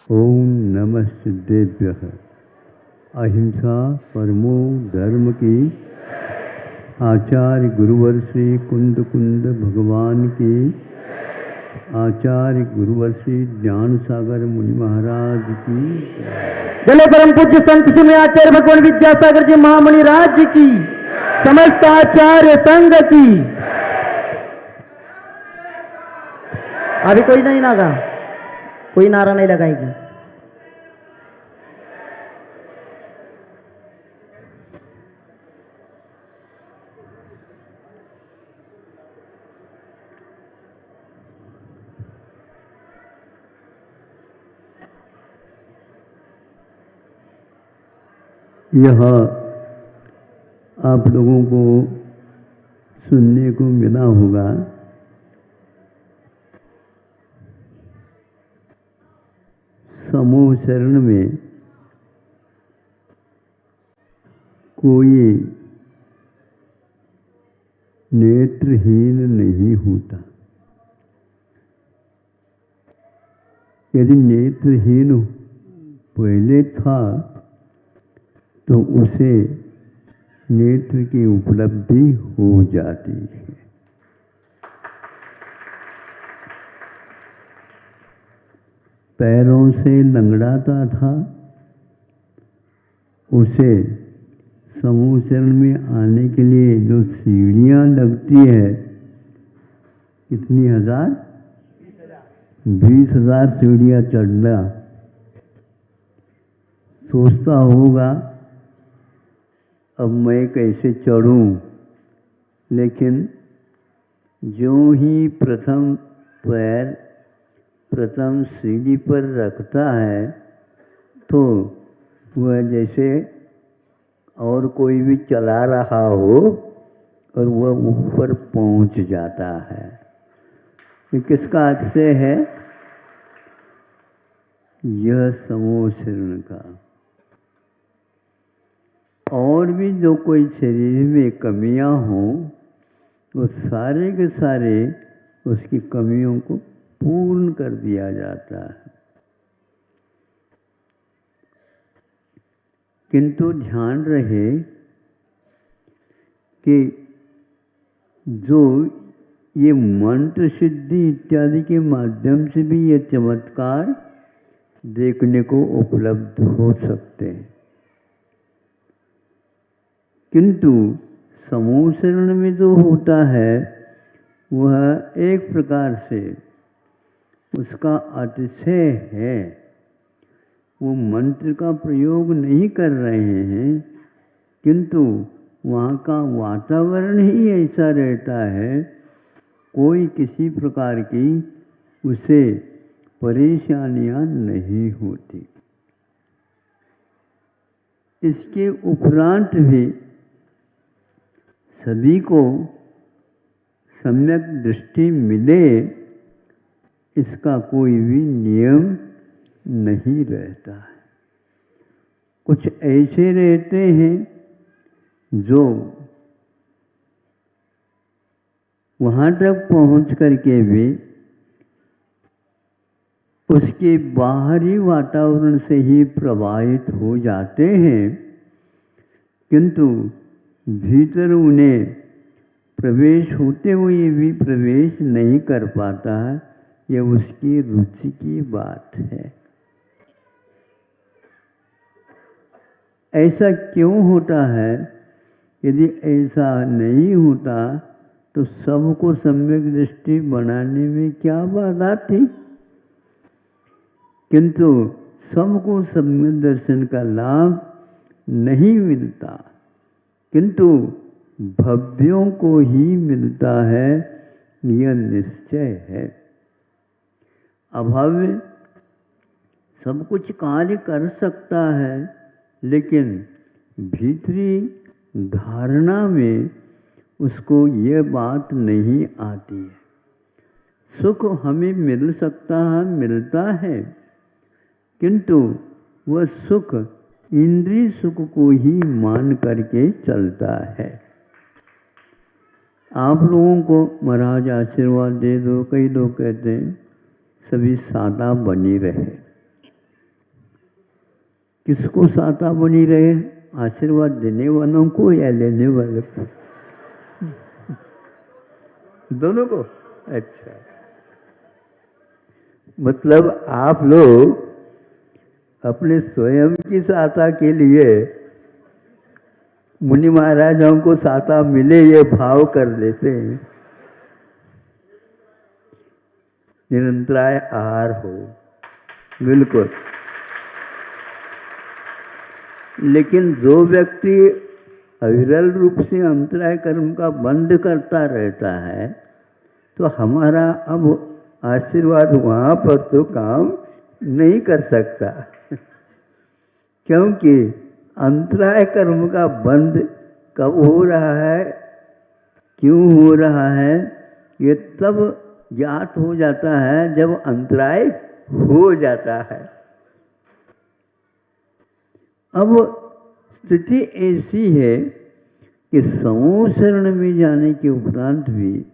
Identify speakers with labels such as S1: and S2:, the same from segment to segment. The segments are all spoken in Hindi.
S1: ओम नमः सिद्धेभ्यः। अहिंसा परमो धर्म की। आचार्य गुरुवर श्री कुंद कुंद भगवान की। आचार्य गुरुवर श्री ज्ञान सागर मुनि महाराज की।
S2: जले परम पूज्य संत श्री आचार्य भगवान विद्यासागर जी महामुनि राज्य की। समस्त आचार्य संघ की। अभी कोई नहीं लगा, कोई नारा नहीं लगाएगी।
S1: यह आप लोगों को सुनने को मिला होगा। समूह शरण में कोई नेत्रहीन नहीं होता। यदि नेत्रहीन पहले था तो उसे नेत्र की उपलब्धि हो जाती है। पैरों से लंगड़ाता था, उसे समूह शरण में आने के लिए जो सीढ़ियां लगती है, कितनी हजार? 20,000 सीढ़ियां चढ़ना। सोचता होगा अब मैं कैसे चढ़ूं, लेकिन जो ही प्रथम पैर प्रथम सीढ़ी पर रखता है तो वह जैसे और कोई भी चला रहा हो और वह ऊपर पहुंच जाता है। ये किसका आशय है? यह समूह शरण का। और भी जो कोई शरीर में कमियां हों, वो सारे के सारे उसकी कमियों को पूर्ण कर दिया जाता है। किंतु ध्यान रहे कि जो ये मंत्र सिद्धि इत्यादि के माध्यम से भी ये चमत्कार देखने को उपलब्ध हो सकते हैं, किंतु समूह शरण में जो होता है वह एक प्रकार से उसका अतिशय है। वो मंत्र का प्रयोग नहीं कर रहे हैं, किंतु वहाँ का वातावरण ही ऐसा रहता है, कोई किसी प्रकार की उसे परेशानियाँ नहीं होती। इसके उपरांत भी सभी को सम्यक दृष्टि मिले, इसका कोई भी नियम नहीं रहता है। कुछ ऐसे रहते हैं जो वहाँ तक पहुँच करके भी उसके बाहरी वातावरण से ही प्रभावित हो जाते हैं, किंतु भीतर उन्हें प्रवेश होते हुए भी प्रवेश नहीं कर पाता है। यह उसकी रुचि की बात है। ऐसा क्यों होता है? यदि ऐसा नहीं होता तो सबको सम्यक दृष्टि बनाने में क्या बाधा थी? किंतु सबको सम्यक दर्शन का लाभ नहीं मिलता, किंतु भव्यों को ही मिलता है, यह निश्चय है। अभव्य सब कुछ कार्य कर सकता है, लेकिन भीतरी धारणा में उसको ये बात नहीं आती है। सुख हमें मिल सकता है, मिलता है, किंतु वह सुख इंद्रिय सुख को ही मान करके चलता है। आप लोगों को महाराज आशीर्वाद दे दो। कई लोग कहते हैं सभी सादा बनी रहे, किसको साता बनी रहे, आशीर्वाद देने वालों को या लेने वालों को? दोनों को। अच्छा, मतलब आप लोग अपने स्वयं की साता के लिए मुनि महाराजाओं को साता मिले ये भाव कर लेते हैं, निरंतराय आहार हो। बिल्कुल। लेकिन जो व्यक्ति अविरल रूप से अंतराय कर्म का बंद करता रहता है, तो हमारा अब आशीर्वाद वहाँ पर तो काम नहीं कर सकता, क्योंकि अंतराय कर्म का बंद कब हो रहा है, क्यों हो रहा है, ये तब ज्ञात हो जाता है जब अंतराय हो जाता है। अब स्थिति ऐसी है कि समूह शरण में जाने के उपरांत भी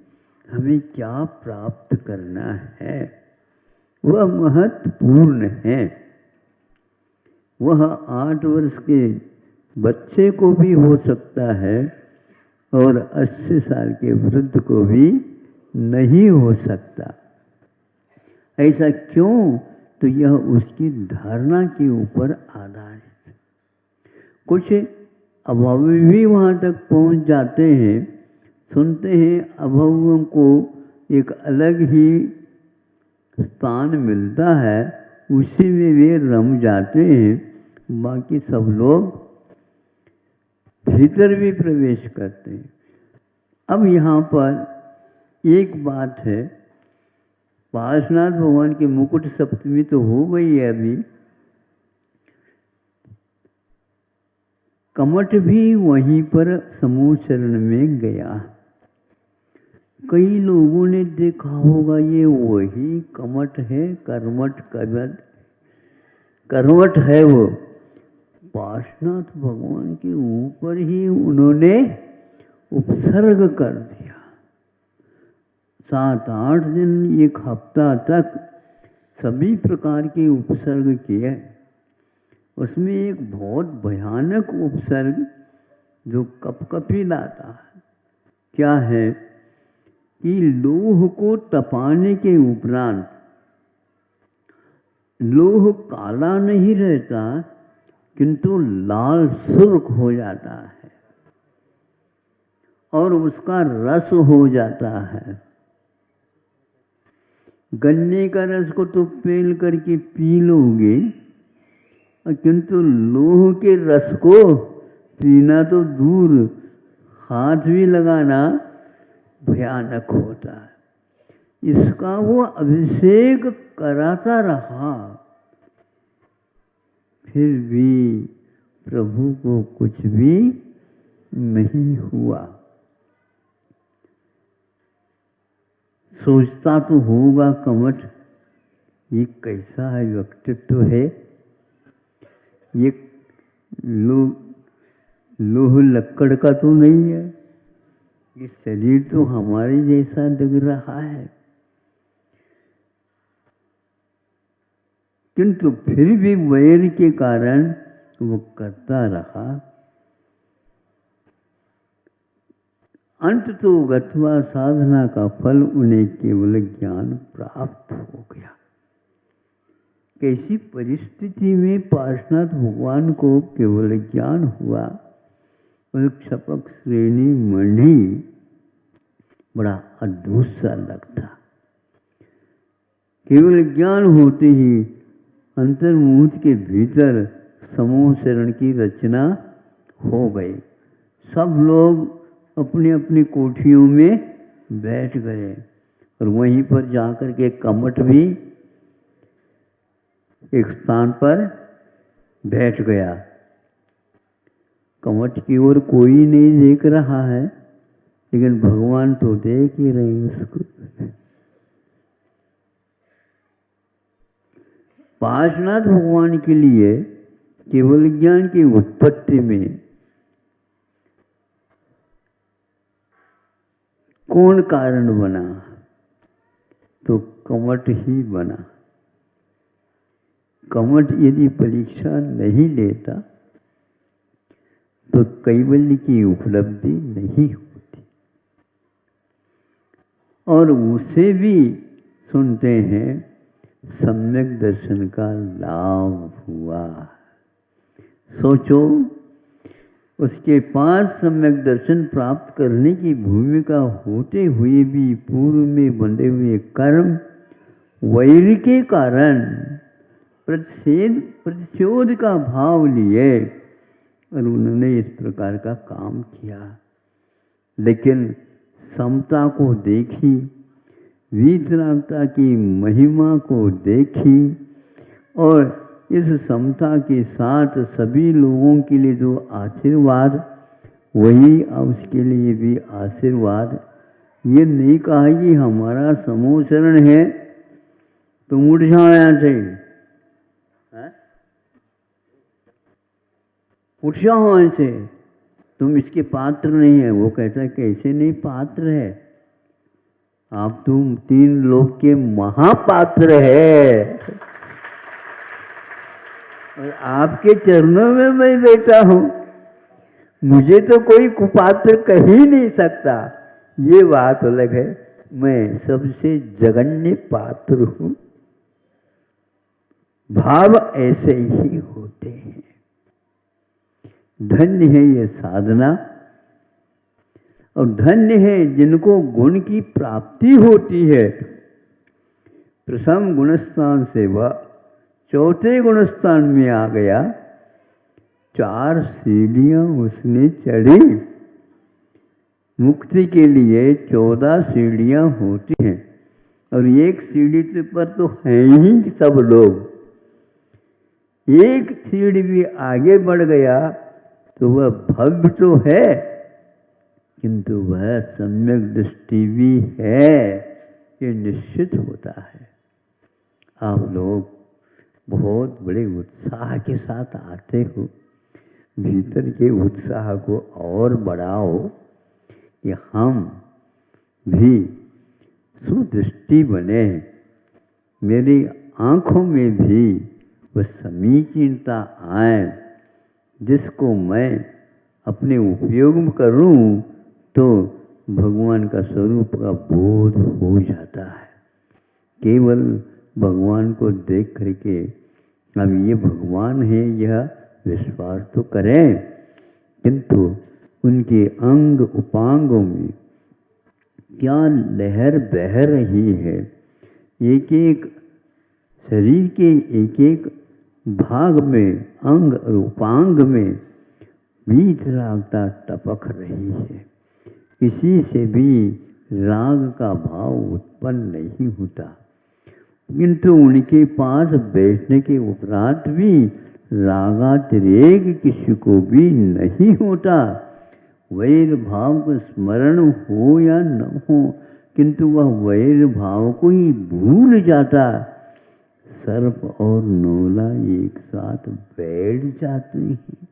S1: हमें क्या प्राप्त करना है, वह महत्वपूर्ण है। वह 8 वर्ष के बच्चे को भी हो सकता है और 80 साल के वृद्ध को भी नहीं हो सकता। ऐसा क्यों? तो यह उसकी धारणा के ऊपर आधारित है। कुछ अभावी भी वहाँ तक पहुँच जाते हैं, सुनते हैं अभावियों को एक अलग ही स्थान मिलता है, उसी में वे रम जाते हैं, बाकी सब लोग भीतर भी प्रवेश करते हैं। अब यहाँ पर एक बात है, पार्श्वनाथ भगवान की मुकुट सप्तमी तो हो गई है अभी, कमठ भी वहीं पर समूह शरण में गया। कई लोगों ने देखा होगा ये वही कमठ है, करवट है, वो पार्श्वनाथ भगवान के ऊपर ही उन्होंने उपसर्ग कर दिया। 7-8 दिन, एक हफ्ता तक सभी प्रकार के उपसर्ग किए। उसमें एक बहुत भयानक उपसर्ग जो कपकपी लाता है, क्या है कि लोह को तपाने के उपरांत लोह काला नहीं रहता, किंतु लाल सुर्ख हो जाता है और उसका रस हो जाता है। गन्ने का रस को तो पेल करके पी लोगे, किंतु लोह के रस को पीना तो दूर, हाथ भी लगाना भयानक होता है। इसका वो अभिषेक कराता रहा, फिर भी प्रभु को कुछ भी नहीं हुआ। सोचता तो होगा कमठ, ये कैसा है व्यक्तित्व है, ये लोह लक्कड़ का तो नहीं है, ये शरीर तो हमारे जैसा दिख रहा है। किंतु फिर भी वैर के कारण वो करता रहा। अंत तो गत्वा साधना का फल उन्हें केवल ज्ञान प्राप्त हो गया। कैसी परिस्थिति में पार्श्वनाथ भगवान को केवल ज्ञान हुआ? क्षपक श्रेणी मंडी बड़ा अद्भुत सा लगता। केवल ज्ञान होते ही अंतर्मुहूर्त के भीतर समूह शरण की रचना हो गई। सब लोग अपनी अपनी कोठियों में बैठ गए और वहीं पर जाकर के कमठ भी एक स्थान पर बैठ गया। कमठ की ओर कोई नहीं देख रहा है, लेकिन भगवान तो देख ही रहे हैं उसको। पार्श्वनाथ भगवान के लिए केवल ज्ञान की उत्पत्ति में कौन कारण बना? तो कमठ ही बना। कमठ यदि परीक्षा नहीं लेता तो कैवल्य की उपलब्धि नहीं होती। और उसे भी सुनते हैं सम्यक दर्शन का लाभ हुआ। सोचो, उसके पास सम्यक दर्शन प्राप्त करने की भूमिका होते हुए भी पूर्व में बंधे हुए कर्म वैर के कारण प्रतिशोध का भाव लिए और उन्होंने इस प्रकार का काम किया। लेकिन समता को देखी, वीतरागता की महिमा को देखी और इस समता के साथ सभी लोगों के लिए जो आशीर्वाद, वही अब उसके लिए भी आशीर्वाद। ये नहीं कहा कि हमारा समोचरण है तुम उठ जाओ यहाँ से, उठ जाओ वहाँ से, तुम इसके पात्र नहीं है। वो कहता है कैसे नहीं पात्र है, आप तुम 3 लोक के महापात्र है और आपके चरणों में मैं बैठा हूँ, मुझे तो कोई कुपात्र कह ही नहीं सकता। ये बात अलग है, मैं सबसे जघन्य पात्र हूँ। भाव ऐसे ही होते हैं। धन्य है ये साधना और धन्य है जिनको गुण की प्राप्ति होती है। प्रथम गुणस्थान से वह चौथे गुणस्थान में आ गया। 4 सीढ़ियां उसने चढ़ी। मुक्ति के लिए 14 सीढ़ियां होती हैं और एक सीढ़ी पर तो हैं ही सब लोग। एक सीढ़ी भी आगे बढ़ गया तो वह भव्य तो है, किंतु वह सम्यक दृष्टि भी है, ये निश्चित होता है। आप लोग बहुत बड़े उत्साह के साथ आते हो, भीतर के उत्साह को और बढ़ाओ कि हम भी सुदृष्टि बने, मेरी आँखों में भी वह समीचीनता आए जिसको मैं अपने उपयोग में करूं तो भगवान का स्वरूप का बोध हो जाता है। केवल भगवान को देख करके अब ये भगवान है यह विश्वास तो करें, किंतु उनके अंग उपांगों में क्या लहर बह रही है, एक एक शरीर के एक एक भाग में, अंग और उपांग में वीतरागता टपक रही है। किसी से भी राग का भाव उत्पन्न नहीं होता, किंतु उनके पास बैठने के उपरांत भी रागातिरेक किसी को भी नहीं होता। वैर भाव को स्मरण हो या न हो, किंतु वह वैर भाव को ही भूल जाता। सर्प और नोला एक साथ बैठ जाते हैं,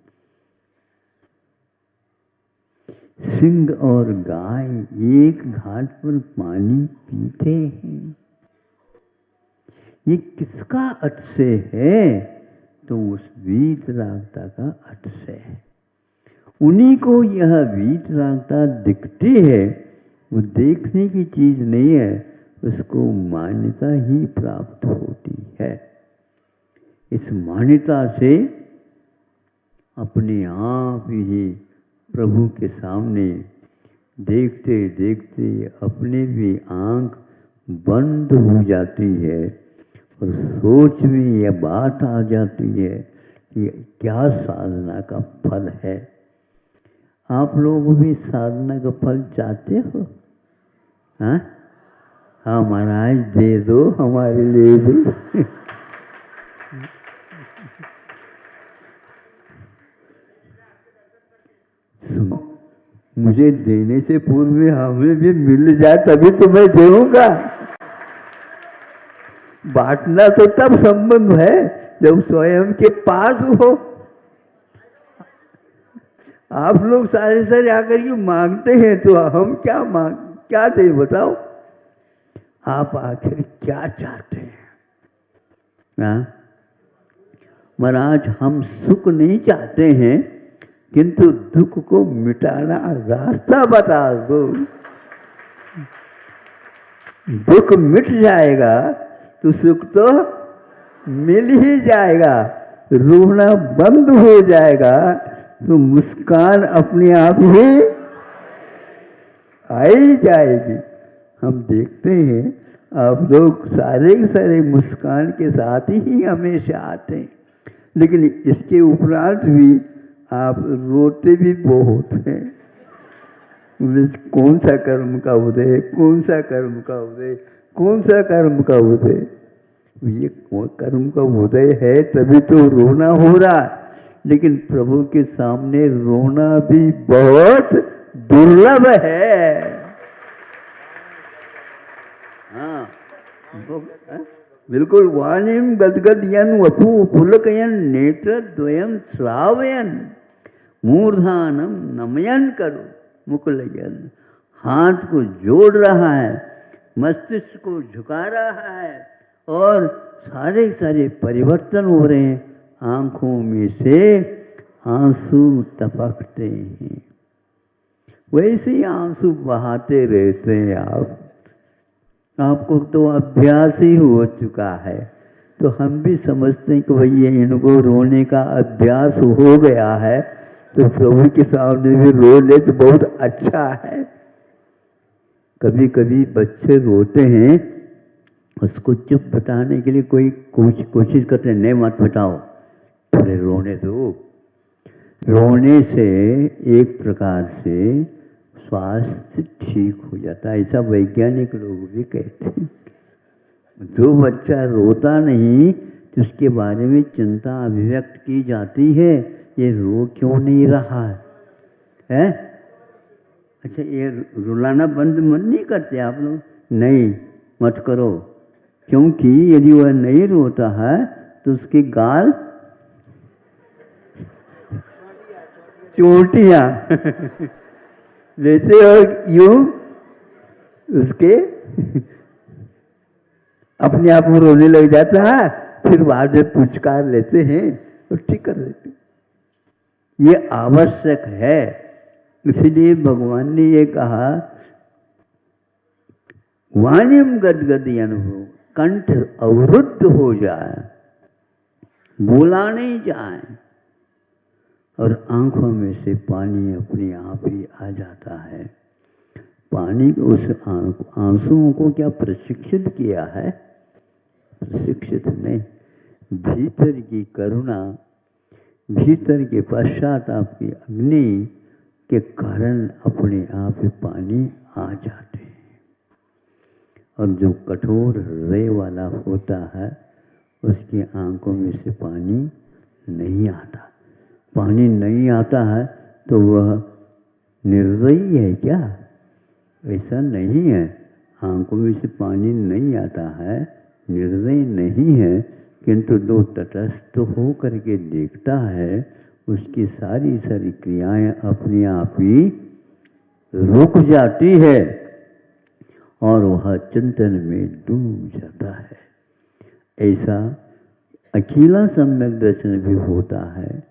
S1: सिंह और गाय एक घाट पर पानी पीते हैं। ये किसका अतिशय है? तो उस वीतरागता का अतिशय है। उन्हीं को यह वीतरागता दिखती है, वो देखने की चीज नहीं है, उसको मान्यता ही प्राप्त होती है। इस मान्यता से अपने आप ही प्रभु के सामने देखते देखते अपने भी आँख बंद हो जाती है और सोच में यह बात आ जाती है कि क्या साधना का फल है। आप लोग भी साधना का फल चाहते हो? हाँ हाँ महाराज, दे दो हमारे लिए भी। मुझे देने से पूर्व हमें भी मिल जाए तभी तो मैं दूंगा। बांटना तो तब संबंध है जब स्वयं के पास हो। आप लोग सारे आकर के मांगते हैं तो हम क्या दें बताओ? आप आखिर क्या चाहते हैं? हाँ, महाराज हम सुख नहीं चाहते हैं, किंतु दुख को मिटाना रास्ता बता दो। दुख मिट जाएगा तो सुख तो मिल ही जाएगा, रोना बंद हो जाएगा तो मुस्कान अपने आप ही आ ही जाएगी। हम देखते हैं आप लोग सारे के सारे मुस्कान के साथ ही हमेशा आते हैं, लेकिन इसके उपरांत भी आप रोते भी बहुत हैं। कौन सा कर्म का उदय, कौन सा कर्म का उदय, कौन सा कर्म का उदय। ये कर्म का उदय है तभी तो रोना हो रहा, लेकिन प्रभु के सामने रोना भी बहुत दुर्लभ है। हाँ बिल्कुल। वाणीम गदगदयन वपु पुलकयन नेत्र द्वयम श्रावयन मूर्धानम नमयन करो मुकुलयन। हाथ को जोड़ रहा है, मस्तिष्क को झुका रहा है और सारे सारे परिवर्तन हो रहे हैं। आंखों में से आंसू टपकते हैं, वैसे ही आंसू बहाते रहते हैं आप। आपको तो अभ्यास ही हो चुका है, तो हम भी समझते हैं कि भैया इनको रोने का अभ्यास हो गया है, तो प्रभु के सामने भी रो ले तो बहुत अच्छा है। कभी कभी बच्चे रोते हैं, उसको चुप बताने के लिए कोई कोशिश करते हैं, नहीं मत बताओ, थोड़े रोने दो। रोने से एक प्रकार से स्वास्थ्य ठीक हो जाता है, ऐसा वैज्ञानिक लोग भी कहते हैं। जो बच्चा रोता नहीं तो उसके बारे में चिंता अभिव्यक्त की जाती है, ये रो क्यों नहीं रहा है? अच्छा, ये रुलाना बंद मन नहीं करते आप लोग? नहीं मत करो, क्योंकि यदि वह नहीं रोता है तो उसके गाल चोटियाँ लेते और यूं उसके अपने आप में रोने लग जाता है, फिर बाद में पुचकार लेते हैं और ठीक कर देते हैं। ये आवश्यक है, इसलिए भगवान ने ये कहा वाणिम गदगदी अनुभव, कंठ अवरुद्ध हो जाए, बोला नहीं जाए और आंखों में से पानी अपने आप ही आ जाता है। पानी उस आंसुओं को क्या प्रशिक्षित किया है? प्रशिक्षित नहीं, भीतर की करुणा, भीतर के पश्चाताप की अग्नि के कारण अपने आप ही पानी आ जाते हैं। और जो कठोर हृदय वाला होता है उसकी आंखों में से पानी नहीं आता। पानी नहीं आता है तो वह निर्दयी है क्या? ऐसा नहीं है। आंखों में से पानी नहीं आता है, निर्दयी नहीं है, किंतु जो तटस्थ हो करके देखता है उसकी सारी सारी क्रियाएं अपने आप ही रुक जाती है और वह चिंतन में डूब जाता है। ऐसा अकेला सम्यक दर्शन भी होता है,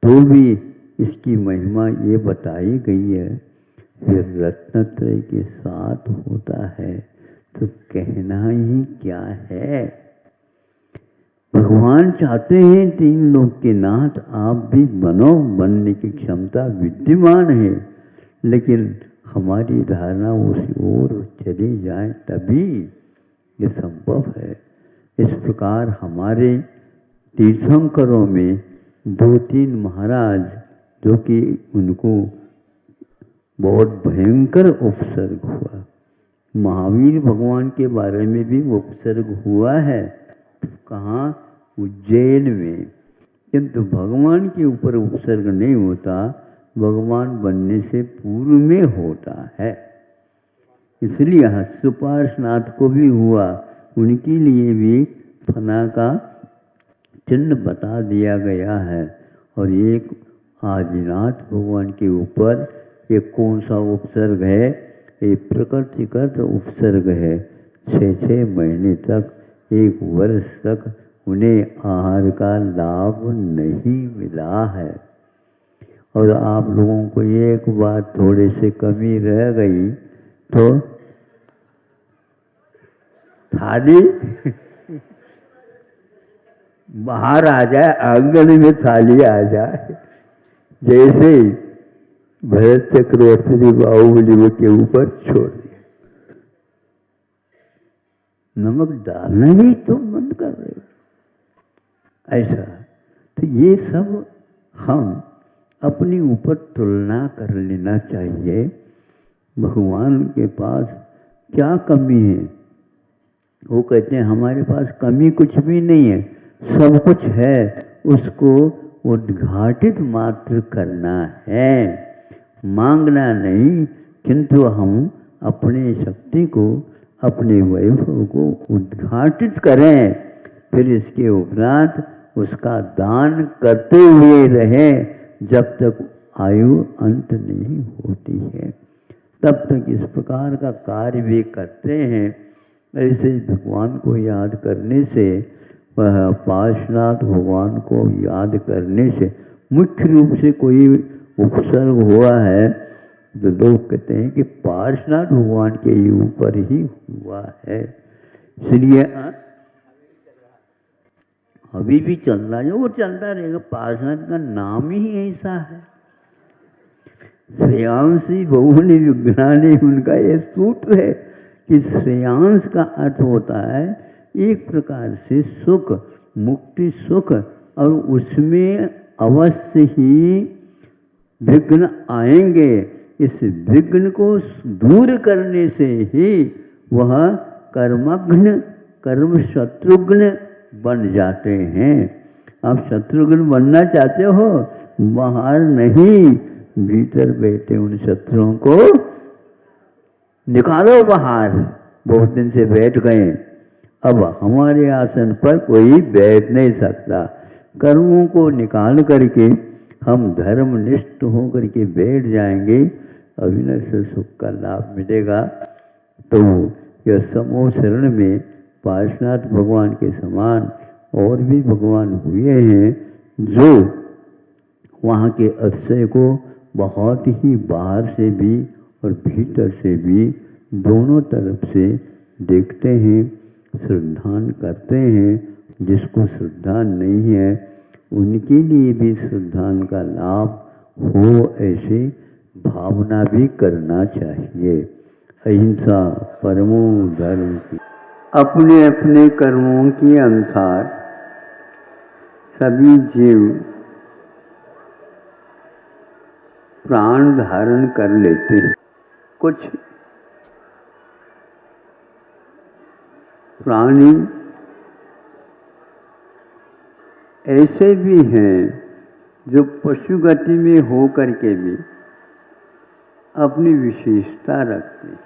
S1: तो भी इसकी महिमा ये बताई गई है। फिर रत्नत्रय के साथ होता है तो कहना ही क्या है। भगवान चाहते हैं तीन लोक के नाथ आप भी बनो, बनने की क्षमता विद्यमान है, लेकिन हमारी धारणा उसी ओर चली जाए तभी ये संभव है। इस प्रकार हमारे तीर्थंकरों में 2-3 महाराज, जो कि उनको बहुत भयंकर उपसर्ग हुआ, महावीर भगवान के बारे में भी उपसर्ग हुआ है, कहाँ? उज्जैन में। किंतु भगवान के ऊपर उपसर्ग नहीं होता, भगवान बनने से पूर्व में होता है। इसलिए सुपार्श्वनाथ को भी हुआ, उनके लिए भी फना का चिन्ह बता दिया गया है। और एक आदिनाथ भगवान के ऊपर एक कौन सा उपसर्ग है? एक प्रकृतिगत उपसर्ग है। 6-6 महीने तक, 1 वर्ष तक उन्हें आहार का लाभ नहीं मिला है। और आप लोगों को एक बात थोड़े से कमी रह गई तो थाली बाहर आ जाए, आंगन में थाली आ जाए, जैसे भरत चक्रवर्ती ने बाहुबली के ऊपर छोड़ दिया। नमक डालना ही तुम बंद कर रहे हो ऐसा। तो ये सब हम अपने ऊपर तुलना कर लेना चाहिए। भगवान के पास क्या कमी है? वो कहते हैं हमारे पास कमी कुछ भी नहीं है, सब कुछ है, उसको उद्घाटित मात्र करना है, मांगना नहीं। किंतु हम अपनी शक्ति को, अपने वैभव को उद्घाटित करें, फिर इसके उपरांत उसका दान करते हुए रहें जब तक आयु अंत नहीं होती है, तब तक इस प्रकार का कार्य भी करते हैं। ऐसे भगवान को याद करने से, वह पार्श्वनाथ भगवान को याद करने से मुख्य रूप से कोई उपसर्ग हुआ है तो लोग कहते हैं कि पार्श्वनाथ भगवान के ऊपर ही हुआ है। इसलिए अभी भी चल रहा है, वो चलता रहेगा। पार्श्वनाथ का नाम ही ऐसा है। श्रेयांसी बहुनि विघ्नानि, उनका ये सूत्र है कि श्रेयांश का अर्थ होता है एक प्रकार से सुख, मुक्ति सुख, और उसमें अवश्य ही विघ्न आएंगे। इस विघ्न को दूर करने से ही वह कर्मघ्न, कर्म शत्रुघ्न बन जाते हैं। आप शत्रुघ्न बनना चाहते हो, बाहर नहीं, भीतर बैठे उन शत्रुओं को निकालो बाहर। बहुत दिन से बैठ गए, अब हमारे आसन पर कोई बैठ नहीं सकता। कर्मों को निकाल करके हम धर्मनिष्ठ होकर के बैठ जाएंगे, अविनाशी सुख का लाभ मिलेगा। तो यह समूह शरण में पार्श्वनाथ भगवान के समान और भी भगवान हुए हैं, जो वहाँ के अतिशय को बहुत ही बाहर से भी और भीतर से भी दोनों तरफ से देखते हैं, श्रद्धान करते हैं। जिसको श्रद्धा नहीं है उनके लिए भी श्रद्धान का लाभ हो, ऐसे भावना भी करना चाहिए। अहिंसा परमो धर्म की। अपने अपने कर्मों के अनुसार सभी जीव प्राण धारण कर लेते हैं। कुछ प्राणी ऐसे भी हैं जो पशु गति में हो करके भी अपनी विशेषता रखते हैं।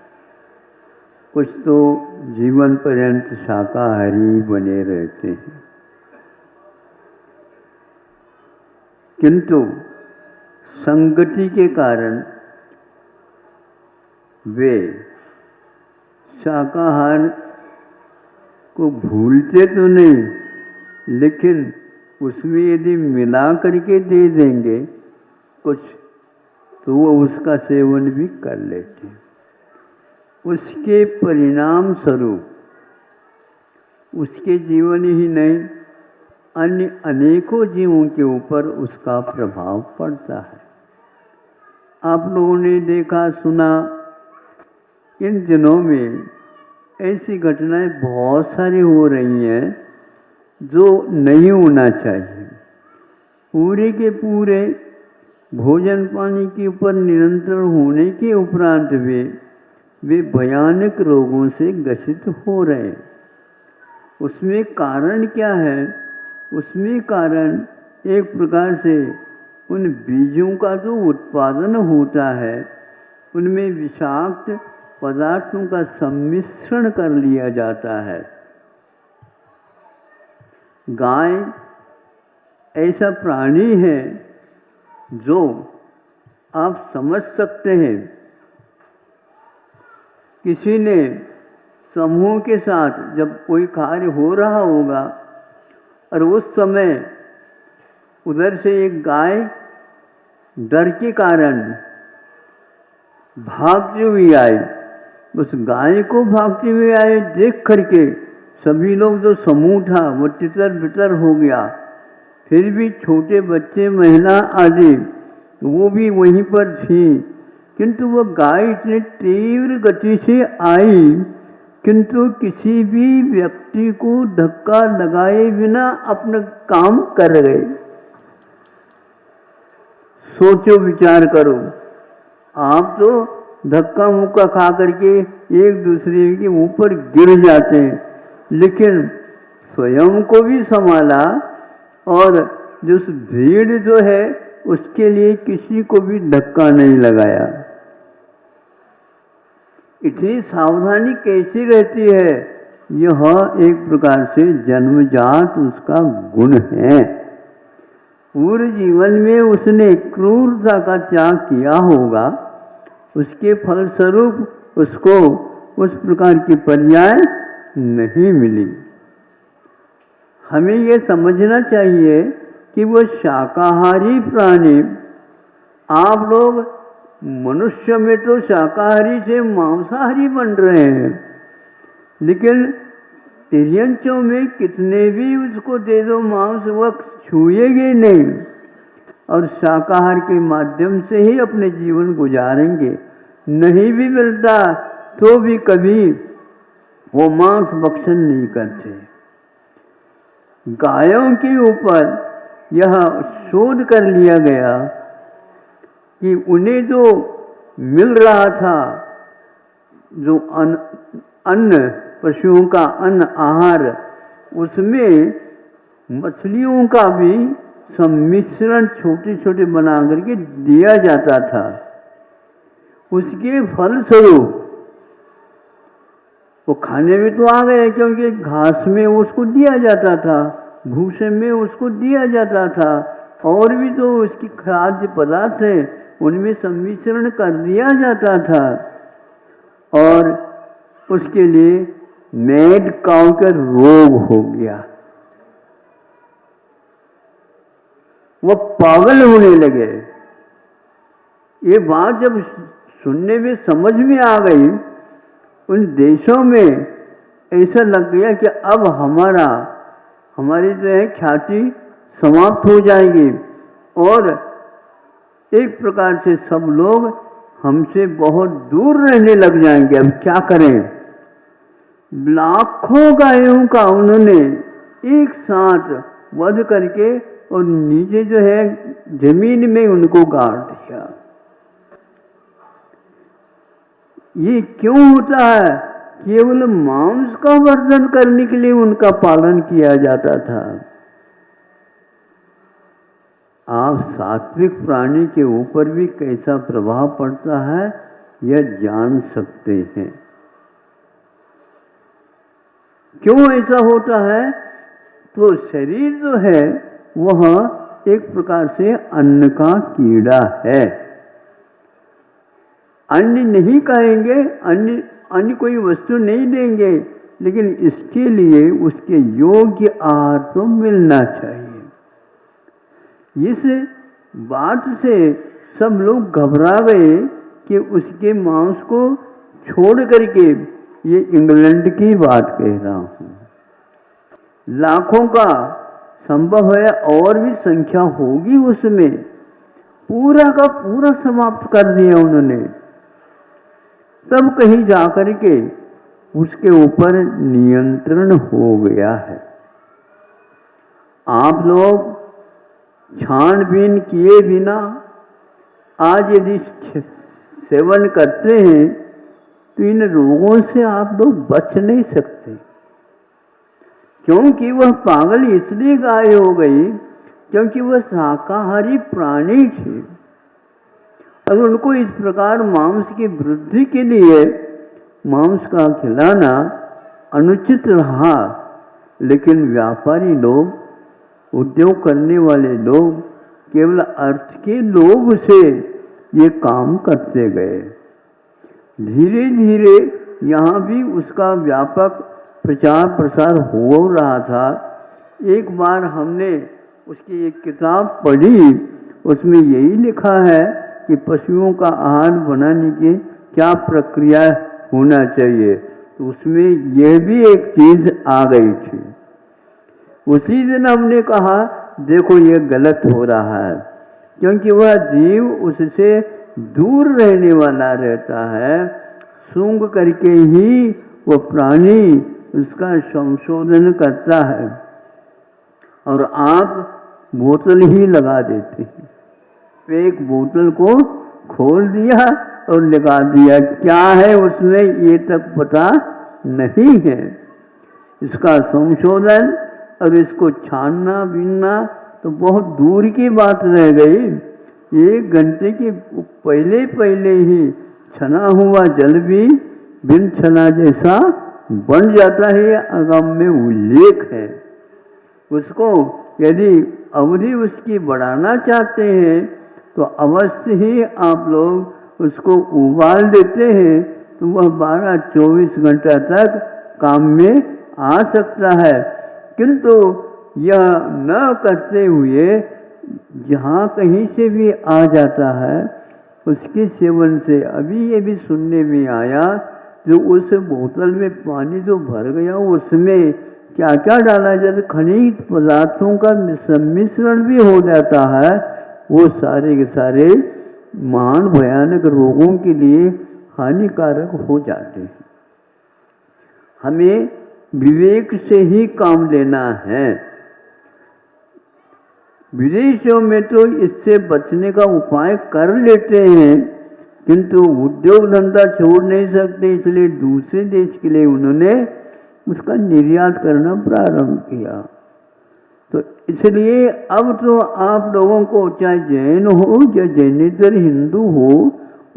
S1: कुछ तो जीवन पर्यंत शाकाहारी बने रहते हैं, किंतु संगति के कारण वे शाकाहार को भूलते तो नहीं, लेकिन उसमें यदि मिला करके दे देंगे कुछ, तो वो उसका सेवन भी कर लेते हैं। उसके परिणाम स्वरूप उसके जीवन ही नहीं, अन्य अनेकों जीवों के ऊपर उसका प्रभाव पड़ता है। आप लोगों ने देखा सुना, इन दिनों में ऐसी घटनाएं बहुत सारी हो रही हैं जो नहीं होना चाहिए। पूरे के पूरे भोजन पानी के ऊपर निरंतर होने के उपरांत वे भयानक रोगों से ग्रसित हो रहे हैं। उसमें कारण क्या है? उसमें कारण एक प्रकार से उन बीजों का जो उत्पादन होता है, उनमें विषाक्त पदार्थों का सम्मिश्रण कर लिया जाता है। गाय ऐसा प्राणी है जो आप समझ सकते हैं, किसी ने समूह के साथ जब कोई कार्य हो रहा होगा और उस समय उधर से एक गाय डर के कारण भागती हुई आई। उस गाय को भागते हुए आए देख करके सभी लोग, जो समूह था वो तितर बितर हो गया। फिर भी छोटे बच्चे, महिला आदि वो भी वहीं पर थी, किंतु वो गाय इतनी तीव्र गति से आई किंतु किसी भी व्यक्ति को धक्का लगाए बिना अपना काम कर गए। सोचो, विचार करो, आप तो धक्का मुक्का खा करके एक दूसरे के ऊपर गिर जाते हैं, लेकिन स्वयं को भी संभाला और जो उस भीड़ जो है उसके लिए किसी को भी धक्का नहीं लगाया। इतनी सावधानी कैसी रहती है? यह एक प्रकार से जन्मजात उसका गुण है। पूरे जीवन में उसने क्रूरता का त्याग किया होगा, उसके फलस्वरूप उसको उस प्रकार की पर्याय नहीं मिली। हमें यह समझना चाहिए कि वो शाकाहारी प्राणी, आप लोग मनुष्य में तो शाकाहारी से मांसाहारी बन रहे हैं, लेकिन तिर्यंचों में कितने भी उसको दे दो मांस, वह छुएंगे नहीं और शाकाहार के माध्यम से ही अपने जीवन गुजारेंगे। नहीं भी मिलता तो भी कभी वो मांस भक्षण नहीं करते। गायों के ऊपर यह शोध कर लिया गया कि उन्हें जो मिल रहा था, जो अन्न पशुओं का अन्न आहार, उसमें मछलियों का भी सम्मिश्रण छोटे छोटे बना करके दिया जाता था। उसके फलस्वरूप वो खाने में तो आ गए, क्योंकि घास में उसको दिया जाता था, भूसे में उसको दिया जाता था, और भी जो उसकी खाद्य पदार्थ है उनमें सम्मिश्रण कर दिया जाता था। और उसके लिए मैड काउ का रोग हो गया, वो पागल होने लगे। ये बात जब सुनने में समझ में आ गई, उन देशों में ऐसा लग गया कि अब हमारी जो है ख्याति समाप्त हो जाएगी और एक प्रकार से सब लोग हमसे बहुत दूर रहने लग जाएंगे। अब क्या करें? लाखों गायों का उन्होंने एक साथ वध करके और नीचे जो है जमीन में उनको गाड़ दिया। ये क्यों होता है? केवल मांस का वर्धन करने के लिए उनका पालन किया जाता था। आप सात्विक प्राणी के ऊपर भी कैसा प्रभाव पड़ता है यह जान सकते हैं। क्यों ऐसा होता है? तो शरीर जो है वह एक प्रकार से अन्न का कीड़ा है। अन्न नहीं खाएंगे, अन्य कोई वस्तु नहीं देंगे, लेकिन इसके लिए उसके योग्य आहार तो मिलना चाहिए। इस बात से सब लोग घबरा गए कि उसके मांस को छोड़ करके, ये इंग्लैंड की बात कह रहा हूं, लाखों का संभव है और भी संख्या होगी, उसमें पूरा का पूरा समाप्त कर दिया उन्होंने। तब कहीं जाकर के उसके ऊपर नियंत्रण हो गया है। आप लोग छानबीन किए बिना आज यदि सेवन करते हैं तो इन रोगों से आप लोग बच नहीं सकते, क्योंकि वह पागल इसलिए गाय हो गई क्योंकि वह शाकाहारी प्राणी थे और उनको इस प्रकार मांस की वृद्धि के लिए मांस का खिलाना अनुचित रहा। लेकिन व्यापारी लोग, उद्योग करने वाले लोग केवल अर्थ के लोभ से ये काम करते गए। धीरे धीरे यहाँ भी उसका व्यापक प्रचार प्रसार हो रहा था। एक बार हमने उसकी एक किताब पढ़ी, उसमें यही लिखा है कि पशुओं का आहार बनाने की क्या प्रक्रिया होना चाहिए, तो उसमें यह भी एक चीज़ आ गई थी। उसी दिन हमने कहा देखो ये गलत हो रहा है, क्योंकि वह जीव उससे दूर रहने वाला रहता है। सूंघ करके ही वो प्राणी उसका संशोधन करता है, और आप बोतल ही लगा देते हैं। एक बोतल को खोल दिया और लगा दिया, क्या है उसमें ये तक पता नहीं है। इसका संशोधन और इसको छानना बीनना तो बहुत दूर की बात रह गई। 1 घंटे के पहले पहले ही छना हुआ जल भी बिन छना जैसा बन जाता है, आगम में उल्लेख है। उसको यदि अवधि उसकी बढ़ाना चाहते हैं तो अवश्य ही आप लोग उसको उबाल देते हैं, तो वह 12-24 घंटा तक काम में आ सकता है। किंतु यह न करते हुए जहाँ कहीं से भी आ जाता है, उसके सेवन से अभी ये भी सुनने में आया, जो उस बोतल में पानी जो भर गया उसमें क्या क्या डाला जाता, खनिज पदार्थों का सम्मिश्रण भी हो जाता है, वो सारे के सारे महान भयानक रोगों के लिए हानिकारक हो जाते हैं। हमें विवेक से ही काम लेना है। विदेशों में तो इससे बचने का उपाय कर लेते हैं, किंतु उद्योग धंधा छोड़ नहीं सकते, इसलिए दूसरे देश के लिए उन्होंने उसका निर्यात करना प्रारंभ किया। तो इसलिए अब तो आप लोगों को, चाहे जैन हो या जैनेतर हिंदू हो,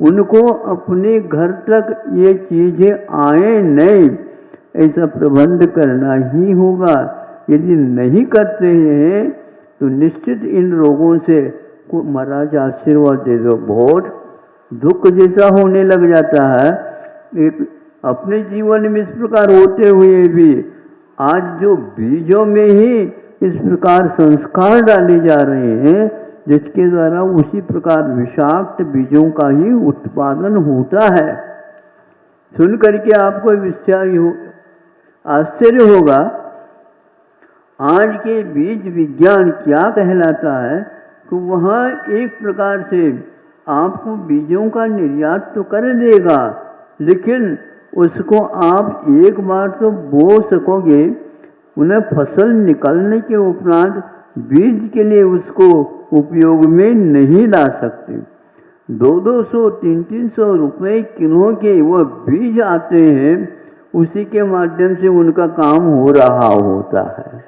S1: उनको अपने घर तक ये चीज़ें आए नहीं, ऐसा प्रबंध करना ही होगा। यदि नहीं करते हैं तो निश्चित इन रोगों से को महाराज आशीर्वाद दे दो, बहुत दुख जैसा होने लग जाता है। एक अपने जीवन में इस प्रकार होते हुए भी आज जो बीजों में ही इस प्रकार संस्कार डाले जा रहे हैं, जिसके द्वारा उसी प्रकार विषाक्त बीजों का ही उत्पादन होता है। सुन करके आपको आश्चर्य होगा, आज के बीज विज्ञान क्या कहलाता है, तो वह एक प्रकार से आपको बीजों का निर्यात तो कर देगा, लेकिन उसको आप एक बार तो बो सकोगे, उन्हें फसल निकलने के उपरांत बीज के लिए उसको उपयोग में नहीं ला सकते। 200-200, 300-300 रुपये किलो के वह बीज आते हैं, उसी के माध्यम से उनका काम हो रहा होता है।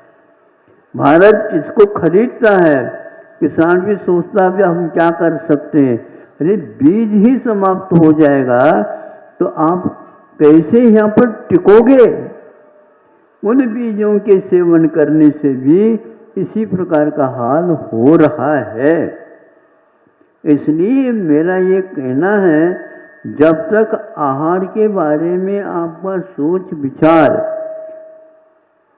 S1: भारत इसको खरीदता है, किसान भी सोचता है हम क्या कर सकते हैं। अरे बीज ही समाप्त हो जाएगा तो आप कैसे यहाँ पर टिकोगे। उन बीजों के सेवन करने से भी इसी प्रकार का हाल हो रहा है। इसलिए मेरा ये कहना है, जब तक आहार के बारे में आपका सोच विचार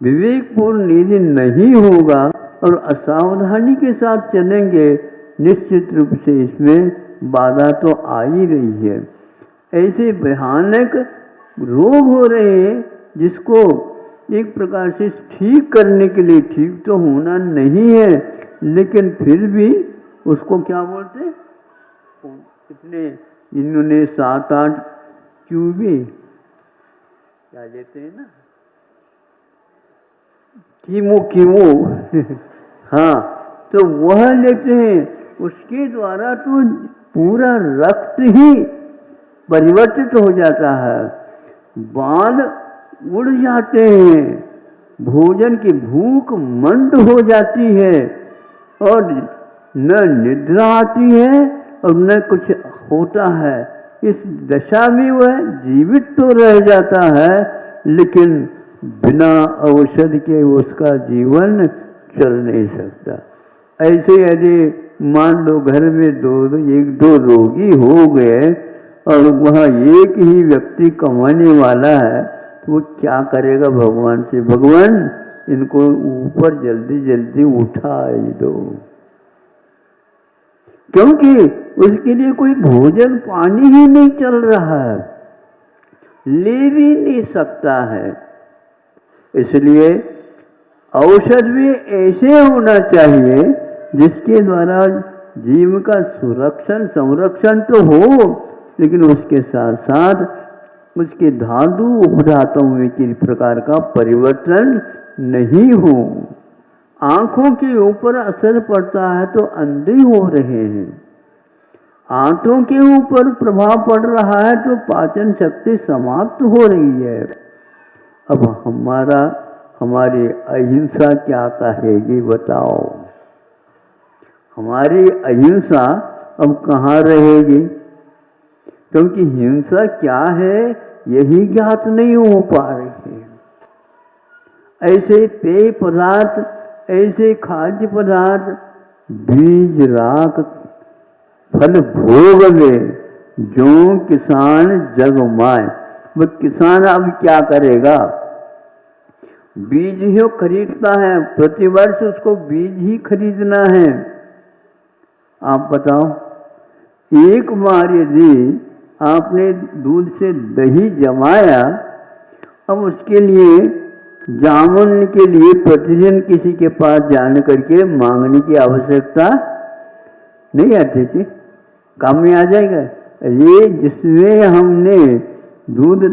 S1: विवेकपूर्ण यदि नहीं होगा और असावधानी के साथ चलेंगे, निश्चित रूप से इसमें बाधा तो आ ही रही है। ऐसे भयानक रोग हो रहे हैं जिसको एक प्रकार से ठीक करने के लिए, ठीक तो होना नहीं है, लेकिन फिर भी उसको क्या बोलते, इतने इन्होंने 7-8 क्यूबे क्या लेते हैं ना, कीमो हाँ, तो वह लेते हैं। उसके द्वारा तो पूरा रक्त ही परिवर्तित हो जाता है, बाल उड़ जाते हैं, भोजन की भूख मंद हो जाती है, और न निद्रा आती है और न कुछ होता है। इस दशा में वह जीवित तो रह जाता है, लेकिन बिना औषधि के उसका जीवन चल नहीं सकता। ऐसे यदि मान लो घर में 1-2 रोगी हो गए और वह एक ही व्यक्ति कमाने वाला है, तो वो क्या करेगा भगवान से, भगवान इनको ऊपर जल्दी जल्दी उठा दो, क्योंकि उसके लिए कोई भोजन पानी ही नहीं चल रहा है, ले भी नहीं सकता है। इसलिए औषध भी ऐसे होना चाहिए जिसके द्वारा जीव का संरक्षण तो हो, लेकिन उसके साथ साथ उसके धातु उपधातुओं में किसी प्रकार का परिवर्तन नहीं हो। आंखों के ऊपर असर पड़ता है तो अंधे हो रहे हैं, आंतों के ऊपर प्रभाव पड़ रहा है तो पाचन शक्ति समाप्त हो रही है। अब हमारी अहिंसा क्या कहेगी बताओ? हमारी अहिंसा अब कहाँ रहेगी? क्योंकि हिंसा क्या है यही ज्ञात नहीं हो पा रही है। ऐसे पेय पदार्थ, ऐसे खाद्य पदार्थ, बीज राख फल भोग में जो किसान जग माए, वो किसान अब क्या करेगा? बीज ही खरीदता है, प्रतिवर्ष उसको बीज ही खरीदना है। आप बताओ, एक बार यदि आपने दूध से दही जमाया, अब उसके लिए जामुन के लिए प्रतिदिन किसी के पास जाने करके मांगने की आवश्यकता नहीं आती थी, काम में आ जाएगा। ये जिसमें हमने दूध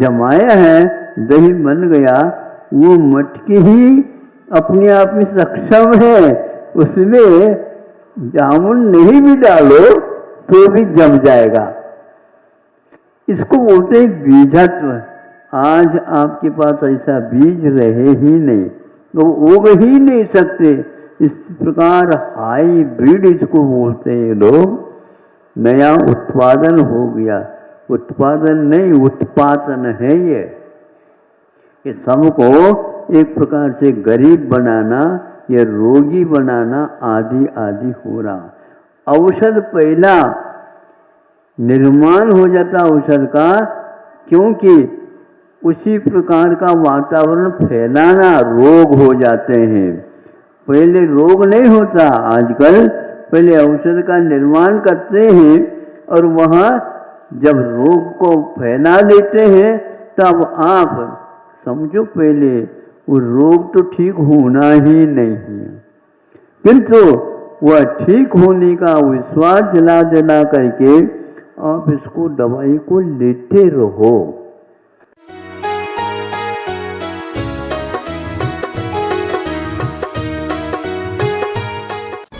S1: जमाया है, दही बन गया, वो मटकी ही अपने आप में सक्षम है, उसमें जामुन नहीं भी डालो तो भी जम जाएगा। इसको बोलते हैं बीजत्व। आज आपके पास ऐसा बीज रहे ही नहीं, तो उग ही नहीं सकते। इस प्रकार हाइब्रिड इसको बोलते हैं लोग। नया उत्पादन हो गया, उत्पादन नहीं उत्पादन है ये सबको एक प्रकार से गरीब बनाना या रोगी बनाना आदि आदि हो रहा। औषध पहला निर्माण हो जाता औषध का, क्योंकि उसी प्रकार का वातावरण फैलाना रोग हो जाते हैं। पहले रोग नहीं होता, आजकल पहले औषध का निर्माण करते हैं और वहाँ जब रोग को फैला देते हैं तब आप समझो पहले वो रोग तो ठीक होना ही नहीं है, किंतु वह ठीक होने का विश्वास दिला करके आप इसको दवाई को लेते रहो।